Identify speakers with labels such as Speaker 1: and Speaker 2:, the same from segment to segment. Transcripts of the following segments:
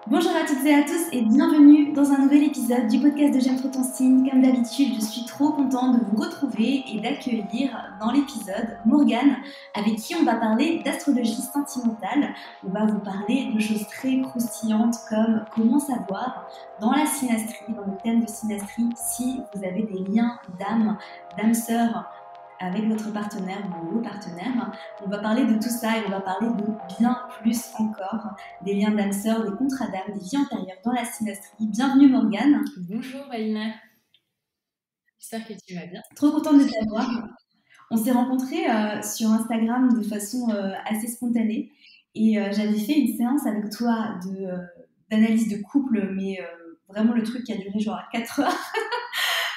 Speaker 1: Bonjour à toutes et à tous et bienvenue dans un nouvel épisode du podcast de J'aime trop ton signe. Comme d'habitude, je suis trop contente de vous retrouver et d'accueillir dans l'épisode Morgane avec qui on va parler d'astrologie sentimentale. On va vous parler de choses très croustillantes comme comment savoir dans la synastrie, dans le thème de synastrie, si vous avez des liens d'âme sœur avec votre partenaire ou vos partenaires. On va parler de tout ça et on va parler de bien plus encore, des liens d'âme sœur, des contrats d'âme, des vies antérieures dans la synastrie. Bienvenue Morgane.
Speaker 2: Bonjour Valina, j'espère que tu vas bien.
Speaker 1: Trop contente de t'avoir. On s'est rencontrés sur Instagram de façon assez spontanée et j'avais fait une séance avec toi d'analyse de couple, mais vraiment le truc qui a duré genre 4 heures.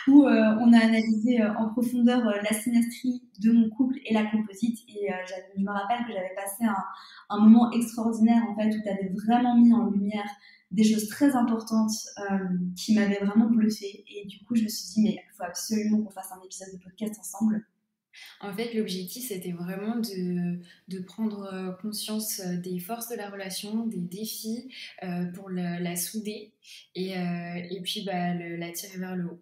Speaker 1: Où on a analysé en profondeur la synastrie de mon couple et la composite. Et je me rappelle que j'avais passé un moment extraordinaire en fait, où tu avais vraiment mis en lumière des choses très importantes qui m'avaient vraiment bluffée. Et du coup, je me suis dit, mais il faut absolument qu'on fasse un épisode de podcast ensemble.
Speaker 2: En fait, l'objectif, c'était vraiment de prendre conscience des forces de la relation, des défis pour la souder et puis la tirer vers le haut.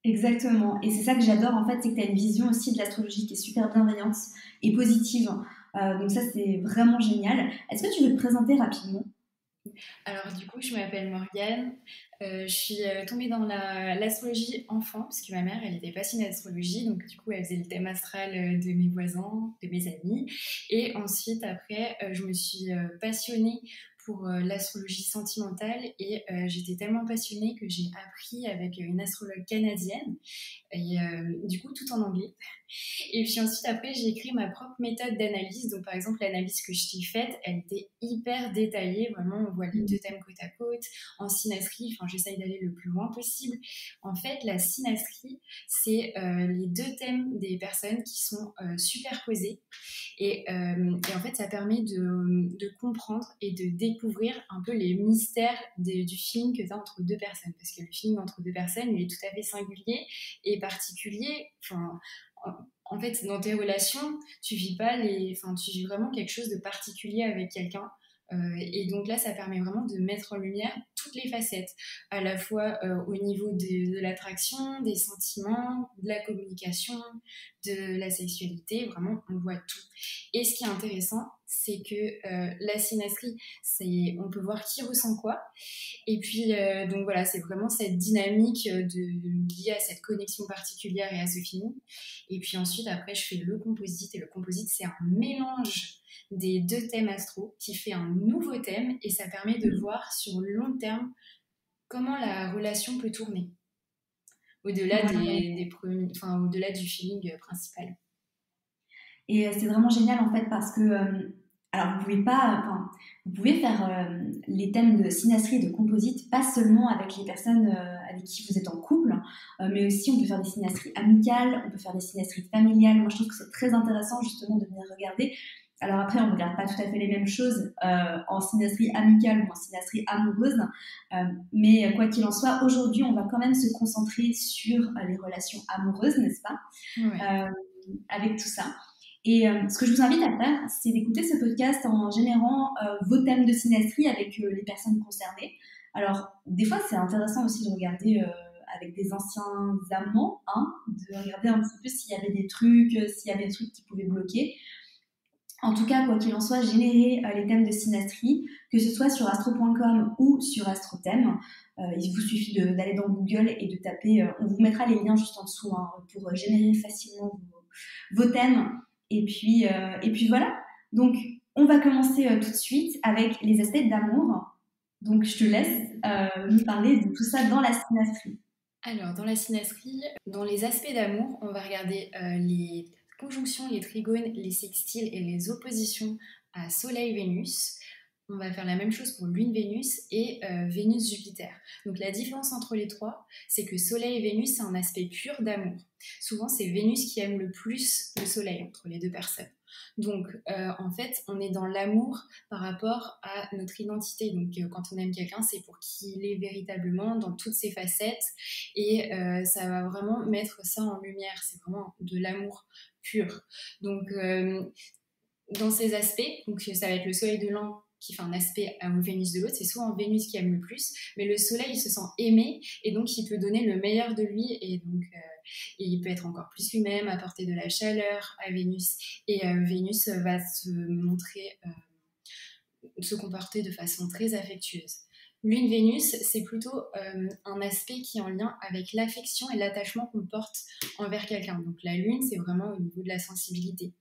Speaker 1: Exactement. Et c'est ça que j'adore en fait, c'est que tu as une vision aussi de l'astrologie qui est super bienveillante et positive. Donc ça, c'est vraiment génial. Est-ce que tu veux te présenter rapidement ?
Speaker 2: Alors du coup, je m'appelle Morgane, je suis tombée dans l'astrologie enfant, parce que ma mère, elle était passionnée d'astrologie, donc du coup, elle faisait le thème astral de mes voisins, de mes amis. Et ensuite, après, je me suis passionnée pour l'astrologie sentimentale et j'étais tellement passionnée que j'ai appris avec une astrologue canadienne, et du coup, tout en anglais. Et puis ensuite, après, j'ai écrit ma propre méthode d'analyse. Donc, par exemple, l'analyse que je t'ai faite, elle était hyper détaillée. Vraiment, on voit les deux thèmes côte à côte. En synastrie, enfin, j'essaye d'aller le plus loin possible. En fait, la synastrie, c'est les deux thèmes des personnes qui sont superposés. Et en fait, ça permet de comprendre et de découvrir un peu les mystères du feeling que tu as entre deux personnes. Parce que le feeling entre deux personnes, il est tout à fait singulier et particulier. Enfin, en fait, dans tes relations, tu vis pas tu vis vraiment quelque chose de particulier avec quelqu'un. Et donc là, ça permet vraiment de mettre en lumière toutes les facettes, à la fois au niveau de l'attraction, des sentiments, de la communication, de la sexualité. Vraiment, on voit tout. Et ce qui est intéressant, c'est que la synastrie, on peut voir qui ressent quoi. Et puis, donc voilà, c'est vraiment cette dynamique liée à cette connexion particulière et à ce feeling. Et puis ensuite, après, je fais le composite. Et le composite, c'est un mélange des deux thèmes astro qui fait un nouveau thème et ça permet de voir sur le long terme comment la relation peut tourner au-delà
Speaker 1: Ouais.
Speaker 2: au-delà du feeling principal.
Speaker 1: Et c'est vraiment génial en fait parce que, alors vous pouvez pas, enfin, vous pouvez faire les thèmes de synastrie et de composite pas seulement avec les personnes avec qui vous êtes en couple, mais aussi on peut faire des synastries amicales, on peut faire des synastries familiales. Moi je trouve que c'est très intéressant justement de venir regarder. Alors après on ne regarde pas tout à fait les mêmes choses en synastrie amicale ou en synastrie amoureuse, mais quoi qu'il en soit, aujourd'hui on va quand même se concentrer sur les relations amoureuses, n'est-ce pas,
Speaker 2: Ouais.
Speaker 1: avec tout ça. Et ce que je vous invite à faire, c'est d'écouter ce podcast en générant vos thèmes de synastrie avec les personnes concernées. Alors, des fois, c'est intéressant aussi de regarder avec des anciens amants, hein, de regarder un petit peu s'il y avait des trucs, s'il y avait des trucs qui pouvaient bloquer. En tout cas, quoi qu'il en soit, générer les thèmes de synastrie, que ce soit sur astro.com ou sur AstroThème. Il vous suffit d'aller dans Google et de taper, on vous mettra les liens juste en dessous hein, pour générer facilement vos thèmes. Et puis voilà. Donc, on va commencer tout de suite avec les aspects d'amour. Donc, je te laisse nous parler de tout ça dans la synastrie.
Speaker 2: Alors, dans la synastrie, dans les aspects d'amour, on va regarder les conjonctions, les trigones, les sextiles et les oppositions à Soleil-Vénus. On va faire la même chose pour Lune-Vénus et Vénus-Jupiter. Donc la différence entre les trois, c'est que Soleil et Vénus, c'est un aspect pur d'amour. Souvent, c'est Vénus qui aime le plus le Soleil entre les deux personnes. Donc, en fait, on est dans l'amour par rapport à notre identité. Donc, quand on aime quelqu'un, c'est pour qui il est véritablement dans toutes ses facettes. Et ça va vraiment mettre ça en lumière. C'est vraiment de l'amour pur. Donc, dans ces aspects, donc ça va être le soleil de l'an qui fait un aspect au Vénus de l'autre, c'est souvent Vénus qui aime le plus, mais le Soleil, il se sent aimé, et donc il peut donner le meilleur de lui, et donc et il peut être encore plus lui-même, apporter de la chaleur à Vénus, et Vénus va se montrer, se comporter de façon très affectueuse. Lune-Vénus, c'est plutôt un aspect qui est en lien avec l'affection et l'attachement qu'on porte envers quelqu'un. Donc la Lune, c'est vraiment au niveau de la sensibilité.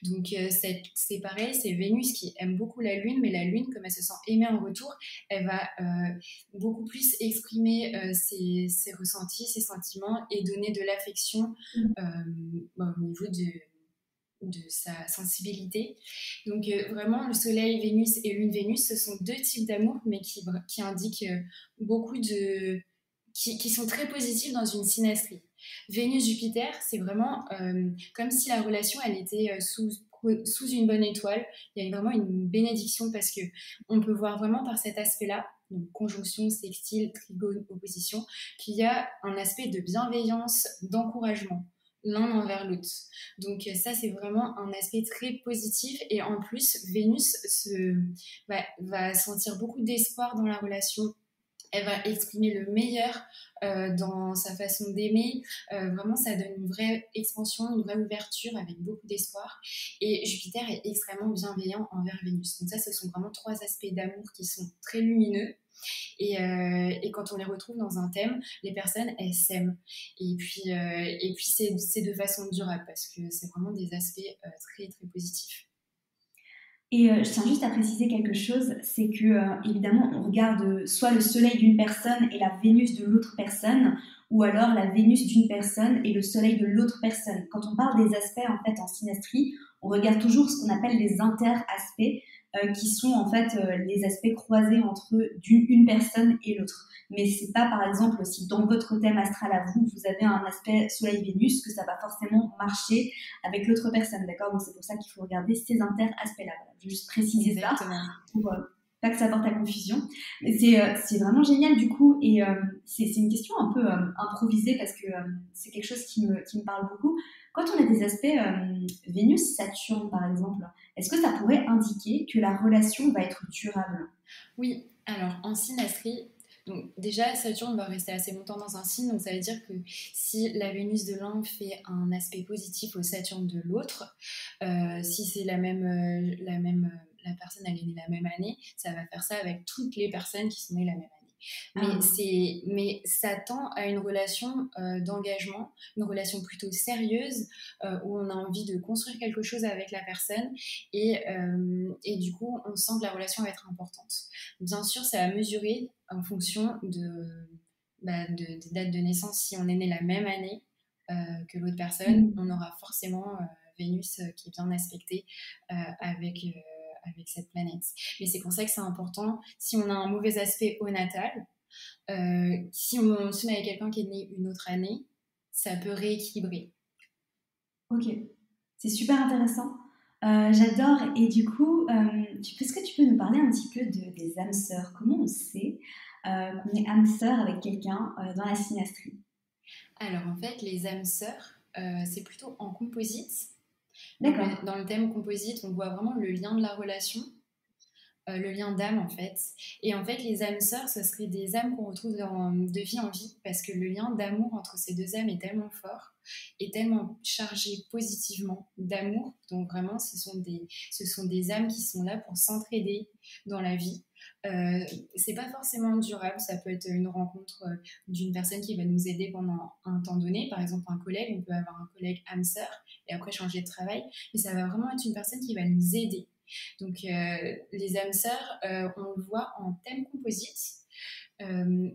Speaker 2: Donc c'est pareil, c'est Vénus qui aime beaucoup la Lune, mais la Lune, comme elle se sent aimée en retour, elle va beaucoup plus exprimer ses ressentis, ses sentiments et donner de l'affection au niveau de sa sensibilité. Donc vraiment, le Soleil Vénus et Lune Vénus, ce sont deux types d'amour, mais qui indiquent beaucoup de... qui sont très positifs dans une synastrie. Vénus-Jupiter, c'est vraiment comme si la relation, elle était sous une bonne étoile. Il y a vraiment une bénédiction parce que on peut voir vraiment par cet aspect-là, donc conjonction, sextile, trigone, opposition, qu'il y a un aspect de bienveillance, d'encouragement l'un envers l'autre. Donc ça, c'est vraiment un aspect très positif. Et en plus, Vénus va sentir beaucoup d'espoir dans la relation. Elle va exprimer le meilleur dans sa façon d'aimer. Vraiment, ça donne une vraie expansion, une vraie ouverture avec beaucoup d'espoir. Et Jupiter est extrêmement bienveillant envers Vénus. Donc ça, ce sont vraiment trois aspects d'amour qui sont très lumineux. Et quand on les retrouve dans un thème, les personnes, elles s'aiment. Et puis c'est de façon durable parce que c'est vraiment des aspects très, très positifs.
Speaker 1: Et je tiens juste à préciser quelque chose, c'est que évidemment on regarde soit le soleil d'une personne et la Vénus de l'autre personne, ou alors la Vénus d'une personne et le soleil de l'autre personne. Quand on parle des aspects en fait en synastrie, on regarde toujours ce qu'on appelle les interaspects, qui sont en fait les aspects croisés entre une personne et l'autre. Mais c'est pas par exemple si dans votre thème astral à vous, vous avez un aspect Soleil-Vénus que ça va forcément marcher avec l'autre personne, d'accord? Donc c'est pour ça qu'il faut regarder ces inter-aspects-là. Voilà. Je vais juste préciser
Speaker 2: Exactement.
Speaker 1: ça pour pas que ça porte à confusion. Mais c'est vraiment génial du coup, et c'est une question un peu improvisée parce que c'est quelque chose qui me parle beaucoup. Quand on a des aspects Vénus-Saturne par exemple, est-ce que ça pourrait indiquer que la relation va être durable?
Speaker 2: Oui, alors en synastrie, donc déjà Saturne va rester assez longtemps dans un signe, donc ça veut dire que si la Vénus de l'un fait un aspect positif au Saturne de l'autre, si c'est la personne elle est née la même année, ça va faire ça avec toutes les personnes qui sont nées la même année. Mais ça tend à une relation d'engagement, une relation plutôt sérieuse où on a envie de construire quelque chose avec la personne et du coup on sent que la relation va être importante. Bien sûr, ça va mesurer en fonction des dates de naissance. Si on est né la même année que l'autre personne, on aura forcément Vénus qui est bien aspectée avec cette planète. Mais c'est pour ça que c'est important, si on a un mauvais aspect au natal, si on se met avec quelqu'un qui est né une autre année, ça peut rééquilibrer.
Speaker 1: Ok, c'est super intéressant. J'adore. Et du coup, est-ce que tu peux nous parler un petit peu des âmes sœurs? Comment on sait qu'on est âme sœur avec quelqu'un dans la synastrie?
Speaker 2: Alors en fait, les âmes sœurs, c'est plutôt en composite.
Speaker 1: D'accord.
Speaker 2: Dans le thème composite, on voit vraiment le lien de la relation, le lien d'âme en fait. Et en fait, les âmes sœurs, ce seraient des âmes qu'on retrouve de vie en vie parce que le lien d'amour entre ces deux âmes est tellement fort et tellement chargé positivement d'amour. Donc vraiment, ce sont des âmes qui sont là pour s'entraider dans la vie. C'est pas forcément durable, ça peut être une rencontre d'une personne qui va nous aider pendant un temps donné, par exemple un collègue, on peut avoir un collègue âme sœur et après changer de travail, mais ça va vraiment être une personne qui va nous aider. Donc les âmes sœurs, on le voit en thème composite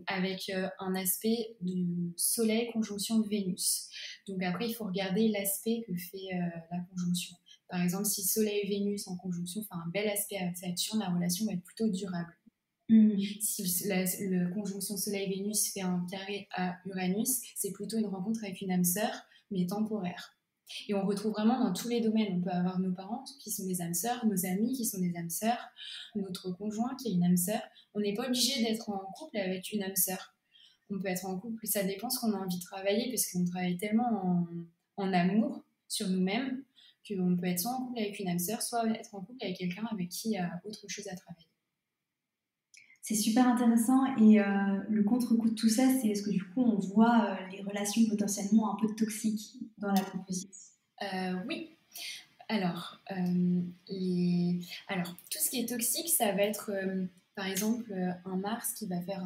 Speaker 2: avec un aspect du soleil conjonction de Vénus. Donc après il faut regarder l'aspect que fait la conjonction. Par exemple, si Soleil et Vénus en conjonction fait un bel aspect avec Saturne, la relation va être plutôt durable. Si la conjonction Soleil-Vénus fait un carré à Uranus, c'est plutôt une rencontre avec une âme sœur, mais temporaire. Et on retrouve vraiment dans tous les domaines. On peut avoir nos parents qui sont des âmes sœurs, nos amis qui sont des âmes sœurs, notre conjoint qui est une âme sœur. On n'est pas obligé d'être en couple avec une âme sœur. On peut être en couple, ça dépend ce qu'on a envie de travailler, parce qu'on travaille tellement en amour sur nous-mêmes qu'on peut être soit en couple avec une âme sœur, soit être en couple avec quelqu'un avec qui il y a autre chose à travailler.
Speaker 1: C'est super intéressant et le contre-coup de tout ça, c'est parce que du coup, on voit les relations potentiellement un peu toxiques dans la composite.
Speaker 2: Oui. Alors, Alors, tout ce qui est toxique, ça va être, par exemple, un Mars qui va faire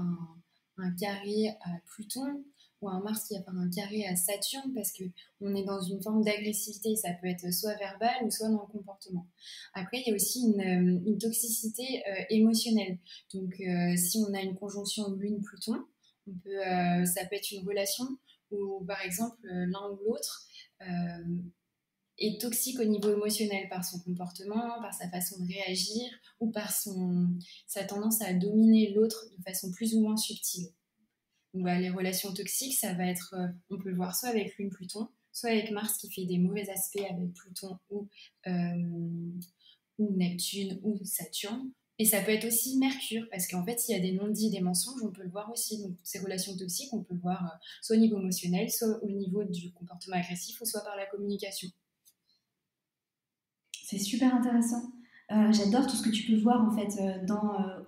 Speaker 2: un carré à Pluton ou un Mars qui va faire un carré à Saturne parce qu'on est dans une forme d'agressivité. Ça peut être soit verbal ou soit dans le comportement. Après, il y a aussi une toxicité émotionnelle. Donc, si on a une conjonction Lune-Pluton, ça peut être une relation où, par exemple, l'un ou l'autre est toxique au niveau émotionnel par son comportement, par sa façon de réagir ou par sa tendance à dominer l'autre de façon plus ou moins subtile. Donc, les relations toxiques, ça va être, on peut le voir soit avec Lune Pluton, soit avec Mars qui fait des mauvais aspects avec Pluton ou Neptune ou Saturne. Et ça peut être aussi Mercure, parce qu'en fait, s'il y a des non-dits, des mensonges, on peut le voir aussi. Donc, ces relations toxiques, on peut le voir soit au niveau émotionnel, soit au niveau du comportement agressif, ou soit par la communication.
Speaker 1: C'est super intéressant. J'adore tout ce que tu peux voir en fait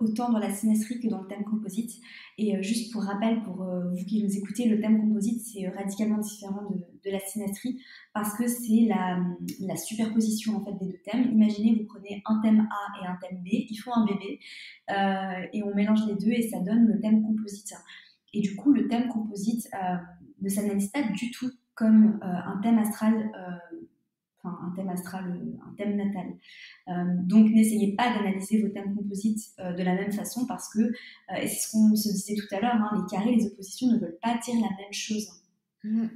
Speaker 1: autant dans la synastrie que dans le thème composite. Et juste pour rappel, pour vous qui nous écoutez, le thème composite c'est radicalement différent de la synastrie parce que c'est la superposition en fait des deux thèmes. Imaginez, vous prenez un thème A et un thème B, ils font un bébé et on mélange les deux et ça donne le thème composite. Et du coup, le thème composite ne s'analyse pas du tout comme un thème astral. Enfin, un thème astral, un thème natal. Donc, n'essayez pas d'analyser vos thèmes composites de la même façon parce que, et c'est ce qu'on se disait tout à l'heure, hein, les carrés, les oppositions ne veulent pas dire la même chose.
Speaker 2: Mmh.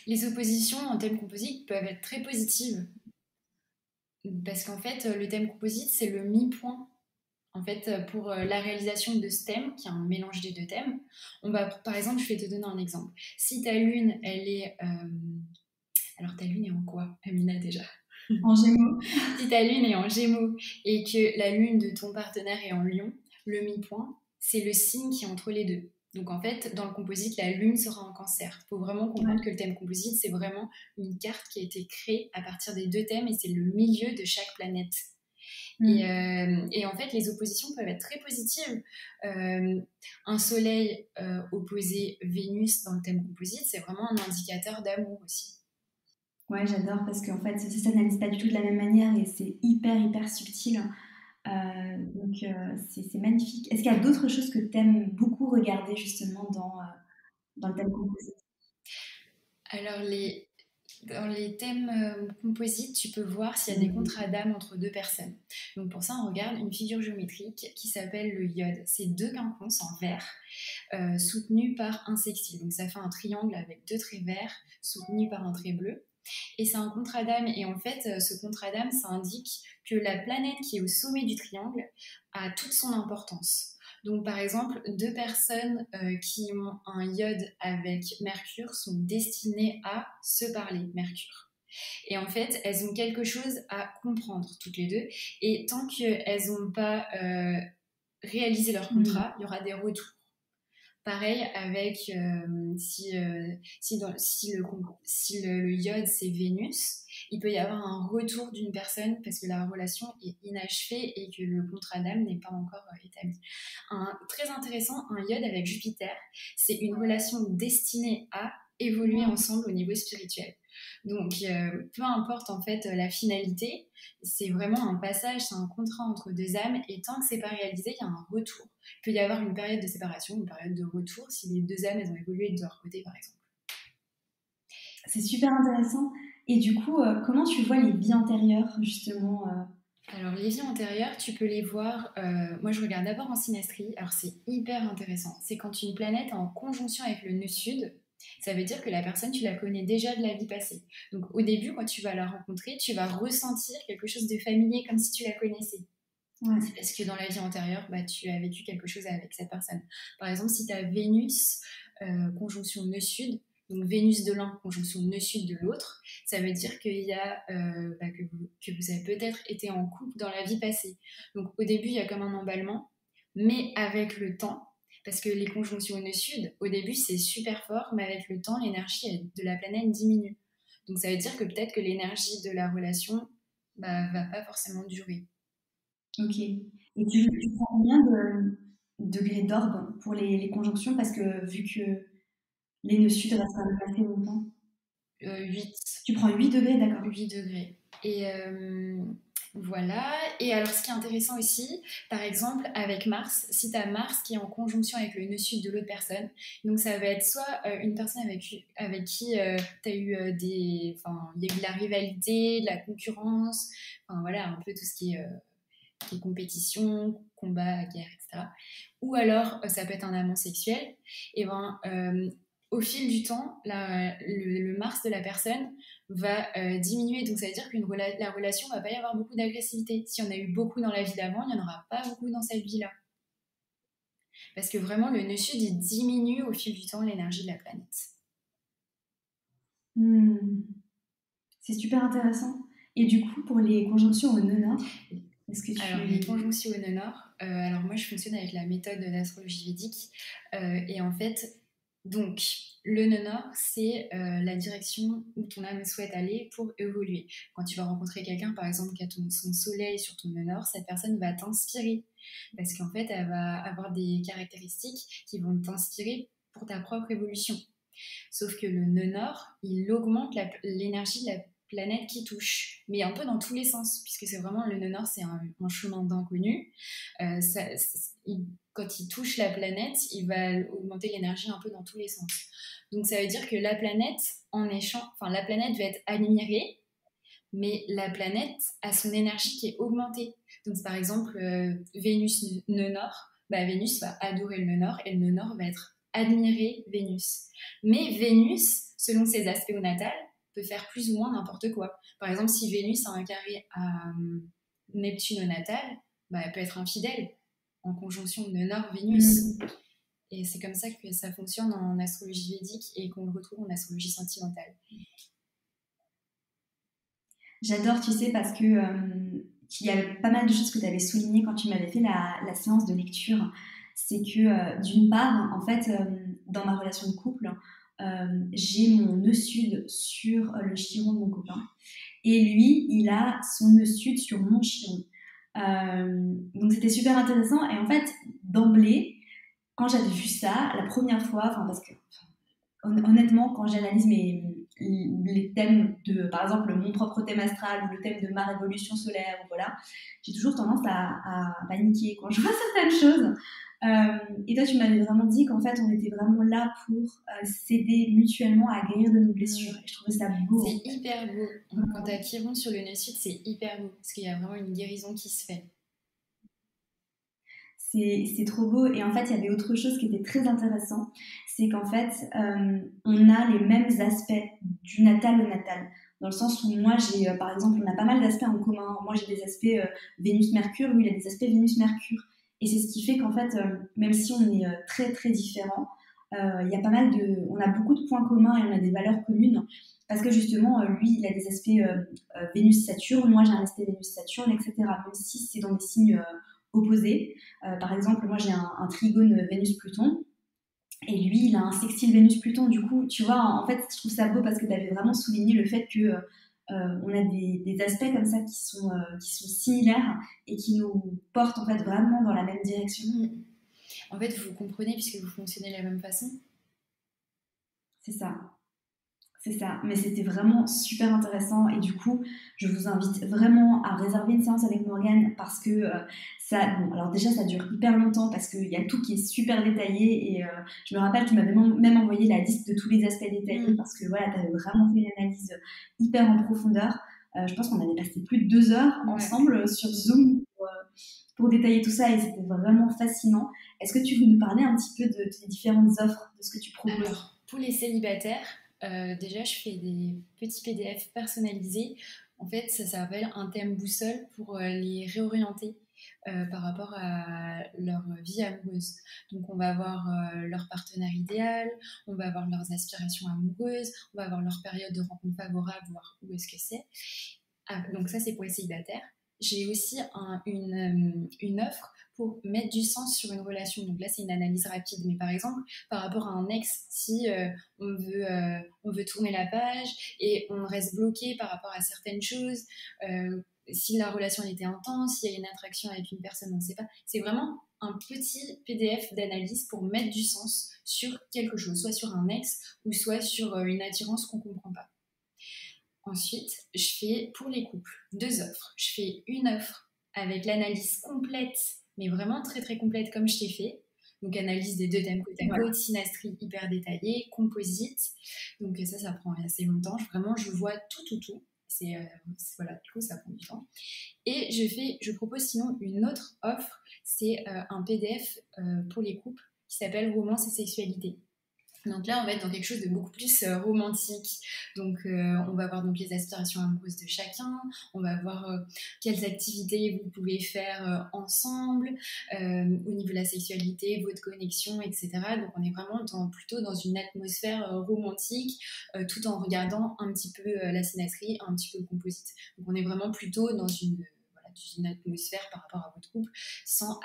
Speaker 2: Les oppositions en thème composite peuvent être très positives parce qu'en fait, le thème composite, c'est le mi-point. En fait, pour la réalisation de ce thème, qui est un mélange des deux thèmes, par exemple, je vais te donner un exemple. Si ta lune, elle est... Alors, ta lune est en quoi, Amina, déjà?
Speaker 1: En Gémeaux.
Speaker 2: Si ta lune est en Gémeaux et que la lune de ton partenaire est en Lion, le mi-point, c'est le signe qui est entre les deux. Donc en fait, dans le composite, la lune sera en Cancer. Il faut vraiment comprendre que le thème composite, c'est vraiment une carte qui a été créée à partir des deux thèmes et c'est le milieu de chaque planète. Et en fait, les oppositions peuvent être très positives. Un soleil opposé Vénus dans le thème composite, c'est vraiment un indicateur d'amour aussi.
Speaker 1: Ouais, j'adore parce qu'en fait, ça ne s'analyse pas du tout de la même manière et c'est hyper subtil. Donc, c'est magnifique. Est-ce qu'il y a d'autres choses que tu aimes beaucoup regarder justement dans le thème composite?
Speaker 2: Alors, dans les thèmes composites, tu peux voir s'il y a des contrats d'âme entre deux personnes. Donc pour ça, on regarde une figure géométrique qui s'appelle le iode. C'est deux quinconces en vert soutenus par un sextile. Donc ça fait un triangle avec deux traits verts soutenus par un trait bleu. Et c'est un contrat d'âme. Et en fait, ce contrat d'âme, ça indique que la planète qui est au sommet du triangle a toute son importance. Donc, par exemple, deux personnes qui ont un iode avec Mercure sont destinées à se parler, Mercure. Et en fait, elles ont quelque chose à comprendre, toutes les deux. Et tant qu'elles n'ont pas réalisé leur contrat, il y aura des retours. Pareil avec si le iode c'est Vénus, il peut y avoir un retour d'une personne parce que la relation est inachevée et que le contrat d'âme n'est pas encore établi. Très intéressant, un iode avec Jupiter, c'est une relation destinée à évoluer ensemble au niveau spirituel. Donc, peu importe en fait la finalité, c'est vraiment un passage, c'est un contrat entre deux âmes et tant que c'est pas réalisé, il y a un retour. Il peut y avoir une période de séparation, une période de retour si les deux âmes elles ont évolué de leur côté par exemple.
Speaker 1: C'est super intéressant. Et du coup, comment tu vois les vies antérieures justement
Speaker 2: Alors les vies antérieures, tu peux les voir, moi je regarde d'abord en synastrie, alors c'est hyper intéressant. C'est quand une planète est en conjonction avec le nœud sud, ça veut dire que la personne, tu la connais déjà de la vie passée. Donc au début, quand tu vas la rencontrer, tu vas ressentir quelque chose de familier comme si tu la connaissais. Ouais. C'est parce que dans la vie antérieure, tu as vécu quelque chose avec cette personne. Par exemple, si tu as Vénus, conjonction nœud-sud, donc Vénus de l'un, conjonction nœud-sud de l'autre, ça veut dire qu'il y a, que vous avez peut-être été en couple dans la vie passée. Donc au début, il y a comme un emballement, mais avec le temps, parce que les conjonctions nœud-sud, au début, c'est super fort, mais avec le temps, l'énergie de la planète diminue. Donc ça veut dire que peut-être que l'énergie de la relation va pas forcément durer.
Speaker 1: Ok. Et tu prends combien de degrés d'orbe pour les conjonctions? Parce que vu que les nœuds sud restent quand même assez longtemps.
Speaker 2: 8.
Speaker 1: Tu prends 8 degrés, d'accord.
Speaker 2: 8 degrés. Et voilà. Et alors, ce qui est intéressant aussi, par exemple, avec Mars, si tu as Mars qui est en conjonction avec le nœud sud de l'autre personne, donc ça va être soit une personne avec qui tu as eu Enfin, il y a eu de la rivalité, de la concurrence, enfin voilà, un peu tout ce qui est compétition, combat, guerre, etc. Ou alors, ça peut être un amant sexuel. Et ben, au fil du temps, le Mars de la personne va diminuer. Donc, ça veut dire que la relation va pas y avoir beaucoup d'agressivité. Si on a eu beaucoup dans la vie d'avant, il n'y en aura pas beaucoup dans cette vie-là. Parce que vraiment, le nœud sud, il diminue au fil du temps l'énergie de la planète.
Speaker 1: C'est super intéressant. Et du coup, pour les conjonctions au nœud nord, est-ce que
Speaker 2: Alors, les conjonctions au nœud nord, alors moi, je fonctionne avec la méthode de l'astrologie védique. Et en fait, donc, le nœud nord, c'est la direction où ton âme souhaite aller pour évoluer. Quand tu vas rencontrer quelqu'un, par exemple, qui a son soleil sur ton nœud nord, cette personne va t'inspirer. Parce qu'en fait, elle va avoir des caractéristiques qui vont t'inspirer pour ta propre évolution. Sauf que le nœud nord, il augmente l'énergie de la planète qui touche, mais un peu dans tous les sens, puisque c'est vraiment le nœud nord, c'est un chemin d'inconnu. Quand il touche la planète, il va augmenter l'énergie un peu dans tous les sens. Donc ça veut dire que la planète, la planète va être admirée, mais la planète a son énergie qui est augmentée. Donc par exemple, Vénus nœud nord, Vénus va adorer le nœud nord et le nœud nord va être admirer Vénus. Mais Vénus, selon ses aspects au natal, peut faire plus ou moins n'importe quoi. Par exemple, si Vénus a un carré à Neptune au natal, elle peut être infidèle en conjonction nœud nord-Vénus. Et c'est comme ça que ça fonctionne en astrologie védique et qu'on le retrouve en astrologie sentimentale.
Speaker 1: J'adore, tu sais, parce que il y a pas mal de choses que tu avais soulignées quand tu m'avais fait la séance de lecture. C'est que d'une part, en fait, dans ma relation de couple, j'ai mon nœud sud sur le chiron de mon copain. Et lui, il a son nœud sud sur mon chiron. Donc c'était super intéressant. Et en fait, d'emblée, quand j'avais vu ça, la première fois, parce que honnêtement, quand j'analyse les thèmes de, par exemple, mon propre thème astral ou le thème de ma révolution solaire, voilà, j'ai toujours tendance à paniquer quand je vois certaines choses. Et toi, tu m'avais vraiment dit qu'en fait, on était vraiment là pour s'aider mutuellement à guérir de nos blessures. Et je trouvais ça beau.
Speaker 2: C'est hyper beau. Quand tu as Chiron sur le nœud sud, c'est hyper beau parce qu'il y a vraiment une guérison qui se fait.
Speaker 1: C'est trop beau. Et en fait, il y avait autre chose qui était très intéressant. C'est qu'en fait, on a les mêmes aspects du natal au natal. Dans le sens où moi, par exemple, on a pas mal d'aspects en commun. Moi, j'ai des aspects Vénus-Mercure. Lui, il a des aspects Vénus-Mercure. Et c'est ce qui fait qu'en fait, même si on est très, très différents, il y a on a beaucoup de points communs et on a des valeurs communes. Parce que justement, lui, il a des aspects Vénus-Saturne. Moi, j'ai un aspect Vénus-Saturne, etc. Même si c'est dans des signes opposés. Par exemple, moi j'ai un trigone Vénus-Pluton et lui il a un sextile Vénus-Pluton. Du coup, tu vois, en fait, je trouve ça beau parce que tu avais vraiment souligné le fait que on a des aspects comme ça qui sont similaires et qui nous portent en fait vraiment dans la même direction.
Speaker 2: En fait, vous comprenez puisque vous fonctionnez de la même façon.
Speaker 1: C'est ça. C'est ça, mais c'était vraiment super intéressant et du coup, je vous invite vraiment à réserver une séance avec Morgane parce que alors déjà ça dure hyper longtemps parce qu'il y a tout qui est super détaillé et je me rappelle, tu m'avais même envoyé la liste de tous les aspects détaillés parce que voilà, tu avais vraiment fait une analyse hyper en profondeur. Je pense qu'on avait passé plus de 2 heures ensemble sur Zoom pour détailler tout ça et c'était vraiment fascinant. Est-ce que tu veux nous parler un petit peu de tes différentes offres, de ce que tu proposes?
Speaker 2: Alors, pour les célibataires, déjà, je fais des petits PDF personnalisés. En fait, ça s'appelle un thème boussole pour les réorienter par rapport à leur vie amoureuse. Donc, on va avoir leur partenaire idéal, on va avoir leurs aspirations amoureuses, on va avoir leur période de rencontre favorable, voir où est-ce que c'est. Donc, ça, c'est pour les célibataires. J'ai aussi une offre pour mettre du sens sur une relation. Donc là, c'est une analyse rapide. Mais par exemple, par rapport à un ex, si on veut tourner la page et on reste bloqué par rapport à certaines choses, si la relation était intense, s'il y a une attraction avec une personne, on ne sait pas. C'est vraiment un petit PDF d'analyse pour mettre du sens sur quelque chose, soit sur un ex ou soit sur une attirance qu'on ne comprend pas. Ensuite, je fais pour les couples 2 offres. Je fais une offre avec l'analyse complète, mais vraiment très très complète comme je t'ai fait. Donc analyse des 2 thèmes côte à côte, synastrie hyper détaillée, composite. Donc ça prend assez longtemps. Vraiment, je vois tout. Voilà, du coup, ça prend du temps. Et je propose sinon une autre offre, c'est un PDF pour les couples qui s'appelle Romance et sexualité. Donc là, on va être dans quelque chose de beaucoup plus romantique. Donc, on va voir donc les aspirations amoureuses de chacun. On va voir quelles activités vous pouvez faire ensemble, au niveau de la sexualité, votre connexion, etc. Donc, on est vraiment plutôt dans une atmosphère romantique, tout en regardant un petit peu la synastrie, un petit peu le composite. Donc, on est vraiment plutôt dans une atmosphère par rapport à votre couple, sans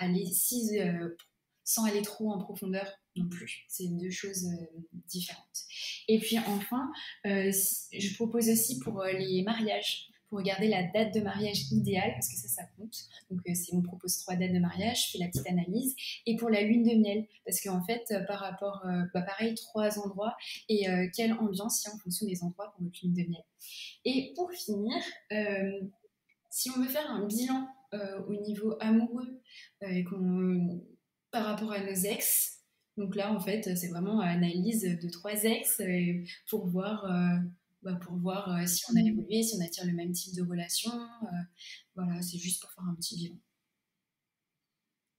Speaker 2: aller trop en profondeur non plus. C'est 2 choses différentes. Et puis enfin, je propose aussi pour les mariages, pour regarder la date de mariage idéale, parce que ça compte. Donc on propose 3 dates de mariage, je fais la petite analyse. Et pour la lune de miel, parce qu'en fait, par rapport, pareil, 3 endroits, et quelle ambiance il y a en fonction des endroits pour votre lune de miel. Et pour finir, si on veut faire un bilan au niveau amoureux, par rapport à nos ex, donc là en fait c'est vraiment analyse de 3 ex pour voir si on a évolué, si on attire le même type de relation. Voilà, c'est juste pour faire un petit bilan.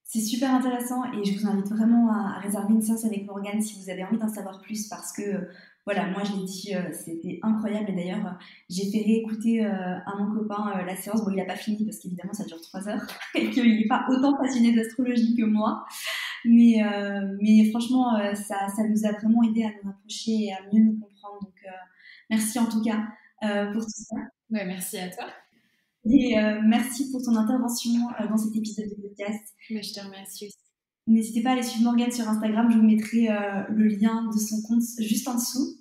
Speaker 1: C'est super intéressant et je vous invite vraiment à réserver une séance avec Morgane si vous avez envie d'en savoir plus, parce que voilà, moi je l'ai dit, c'était incroyable. Et d'ailleurs, j'ai fait réécouter à mon copain la séance. Bon, il n'a pas fini parce qu'évidemment ça dure 3 heures et qu'il n'est pas autant passionné d'astrologie que moi. Mais franchement, ça nous a vraiment aidé à nous rapprocher et à mieux nous comprendre. Donc, merci en tout cas pour tout ça.
Speaker 2: Ouais, merci à toi.
Speaker 1: Et merci pour ton intervention dans cet épisode de podcast.
Speaker 2: Je te remercie aussi.
Speaker 1: N'hésitez pas à aller suivre Morgane sur Instagram. Je vous mettrai le lien de son compte juste en dessous.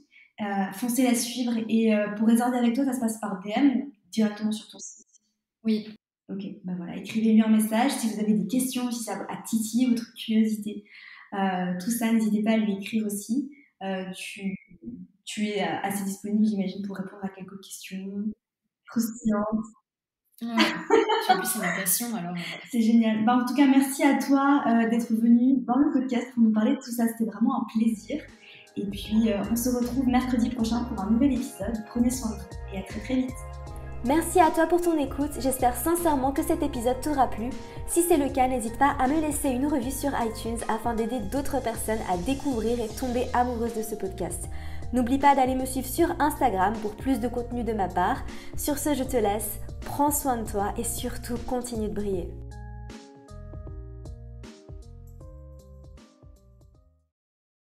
Speaker 1: Foncez la suivre. Et pour réserver avec toi, ça se passe par DM directement sur ton site.
Speaker 2: Oui.
Speaker 1: Ok, bah voilà, écrivez-lui un message si vous avez des questions, si ça a titillé votre curiosité. Tout ça, n'hésitez pas à lui écrire aussi. Tu es assez disponible, j'imagine, pour répondre à quelques questions croustillantes.
Speaker 2: Ouais, en plus c'est ma passion, alors.
Speaker 1: C'est génial. Bah, en tout cas, merci à toi d'être venu dans le podcast pour nous parler de tout ça. C'était vraiment un plaisir. Et puis, on se retrouve mercredi prochain pour un nouvel épisode. Prenez soin de vous et à très très vite.
Speaker 3: Merci à toi pour ton écoute, j'espère sincèrement que cet épisode t'aura plu. Si c'est le cas, n'hésite pas à me laisser une revue sur iTunes afin d'aider d'autres personnes à découvrir et tomber amoureuses de ce podcast. N'oublie pas d'aller me suivre sur Instagram pour plus de contenu de ma part. Sur ce, je te laisse, prends soin de toi et surtout continue de briller.